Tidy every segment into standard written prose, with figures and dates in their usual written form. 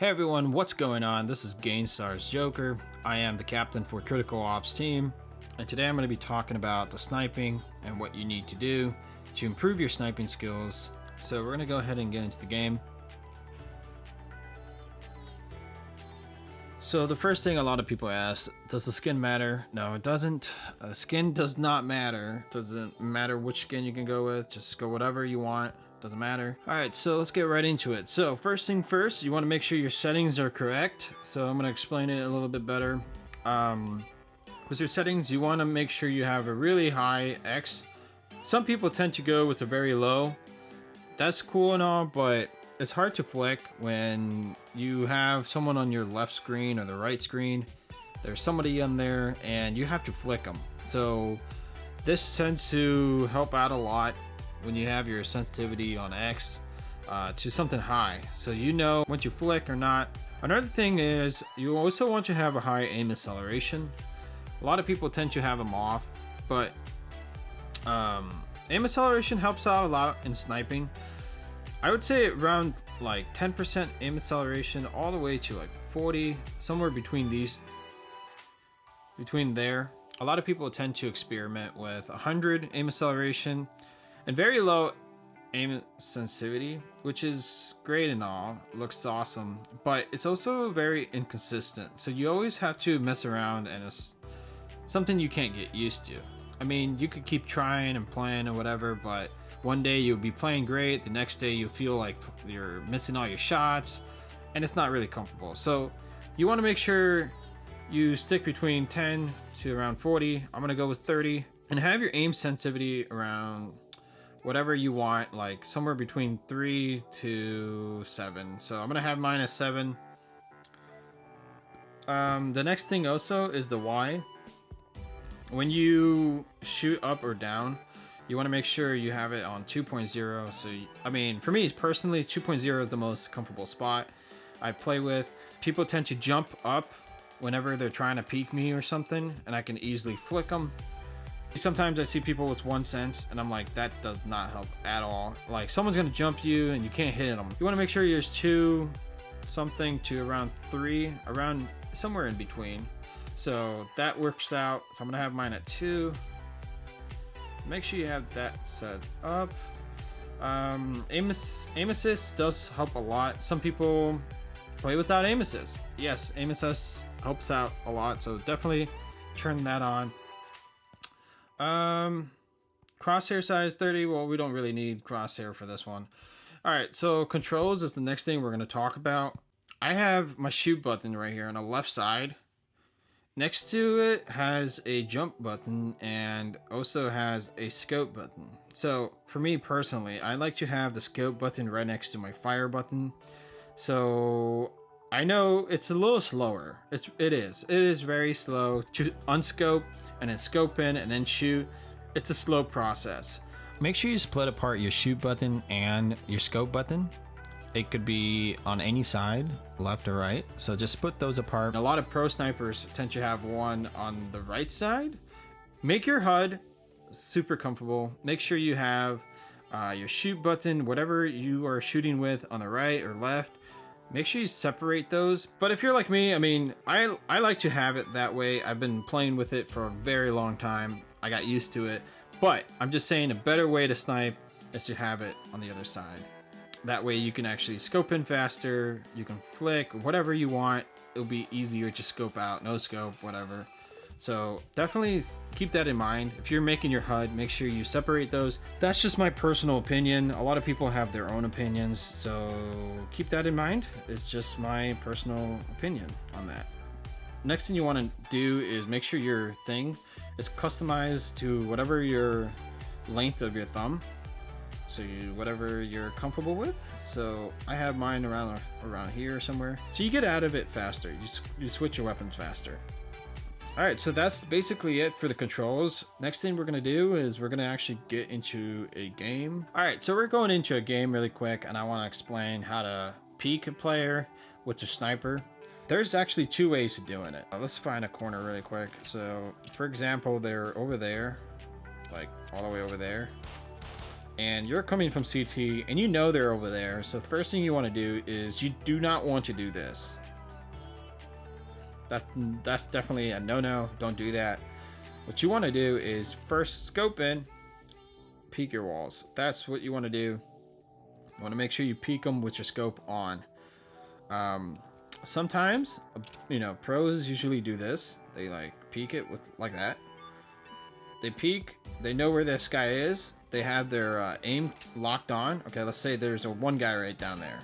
Hey everyone, what's going on? This is Gankstars Joker. I am the captain for Critical Ops team, and today I'm going to be talking about the sniping and what you need to do to improve your sniping skills. So we're going to go ahead and get into the game. So the first thing a lot of people ask, does the skin matter? No, it doesn't. Skin does not matter. Doesn't matter which skin you can go with. Just go whatever you want. Doesn't matter. Alright, so let's get right into it. So first thing first, you want to make sure your settings are correct. So I'm going to explain it a little bit better. With your settings, you want to make sure you have a really high X. Some people tend to go with a very low. That's cool and all, but it's hard to flick when you have someone on your left screen or the right screen. There's somebody on there and you have to flick them. So this tends to help out a lot when you have your sensitivity on X to something high, so you know when to flick or not. Another thing is you also want to have a high aim acceleration. A lot of people tend to have them off, but aim acceleration helps out a lot in sniping. I would say around like 10% aim acceleration all the way to like 40, somewhere between there. A lot of people tend to experiment with 100 aim acceleration and very low aim sensitivity, which is great and all, looks awesome, but it's also very inconsistent. So you always have to mess around, and it's something you can't get used to. I mean, you could keep trying and playing and whatever, but one day you'll be playing great, the next day you feel like you're missing all your shots, and it's not really comfortable. So you want to make sure you stick between 10 to around 40. I'm gonna go with 30, and have your aim sensitivity around whatever you want, like somewhere between 3 to 7. So I'm gonna have mine at 7. The next thing also is the Y. When you shoot up or down, you want to make sure you have it on 2.0. So I mean, for me personally, 2.0 is the most comfortable spot I play with. People tend to jump up whenever they're trying to peek me or something, and I can easily flick them. Sometimes I see people with 1 sense and I'm like, that does not help at all. Like, someone's gonna jump you and you can't hit them. You want to make sure there's 2 something to around 3, around somewhere in between. So that works out. So I'm gonna have mine at 2. Make sure you have that set up. Aim assist does help a lot. Some people play without aim assist. Yes, aim assist helps out a lot, so definitely turn that on. Crosshair size 30. Well, we don't really need crosshair for this one. All right, so controls is the next thing we're going to talk about. I have my shoot button right here on the left side. Next to it has a jump button and also has a scope button. So for me personally, I like to have the scope button right next to my fire button. So I know it's a little slower. It is very slow to unscope and then scope in and then shoot. It's a slow process. Make sure you split apart your shoot button and your scope button. It could be on any side, left or right. So just put those apart. A lot of pro snipers tend to have one on the right side. Make your HUD super comfortable. Make sure you have your shoot button, whatever you are shooting with, on the right or left. Make sure you separate those. But if you're like me, I mean, I like to have it that way. I've been playing with it for a very long time. I got used to it. But I'm just saying a better way to snipe is to have it on the other side. That way you can actually scope in faster. You can flick, whatever you want. It'll be easier to scope out, no scope, whatever. So definitely keep that in mind. If you're making your HUD, make sure you separate those. That's just my personal opinion. A lot of people have their own opinions, so keep that in mind. It's just my personal opinion on that. Next thing you want to do is make sure your thing is customized to whatever your length of your thumb. So whatever you're comfortable with. So I have mine around here somewhere. So you get out of it faster. You switch your weapons faster. Alright, so that's basically it for the controls. Next thing we're going to do is we're going to actually get into a game. Alright, so we're going into a game really quick, and I want to explain how to peek a player with your sniper. There's actually 2 ways of doing it. Let's find a corner really quick. So, for example, they're over there, like all the way over there. and you're coming from CT and you know they're over there. So the first thing you want to do is you do not want to do this. That's definitely a no-no. Don't do that. What you want to do is first scope in, peek your walls. That's what you want to do. You want to make sure you peek them with your scope on. Sometimes, you know, pros usually do this. They like peek it with like that. They peek. They know where this guy is. They have their aim locked on. Okay, let's say there's one guy right down there.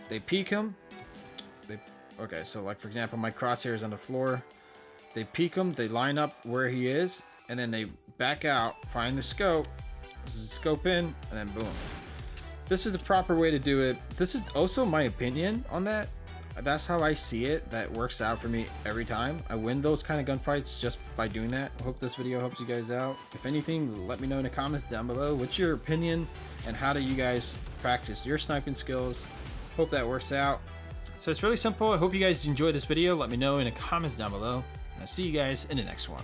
They peek him. Okay, so like for example, my crosshair is on the floor. They peek him, they line up where he is, and then they back out, find the scope, scope in, and then boom. This is the proper way to do it. This is also my opinion on that. That's how I see it. That works out for me every time. I win those kind of gunfights just by doing that. I hope this video helps you guys out. If anything, let me know in the comments down below. What's your opinion and how do you guys practice your sniping skills? Hope that works out. So it's really simple. I hope you guys enjoyed this video. Let me know in the comments down below. And I'll see you guys in the next one.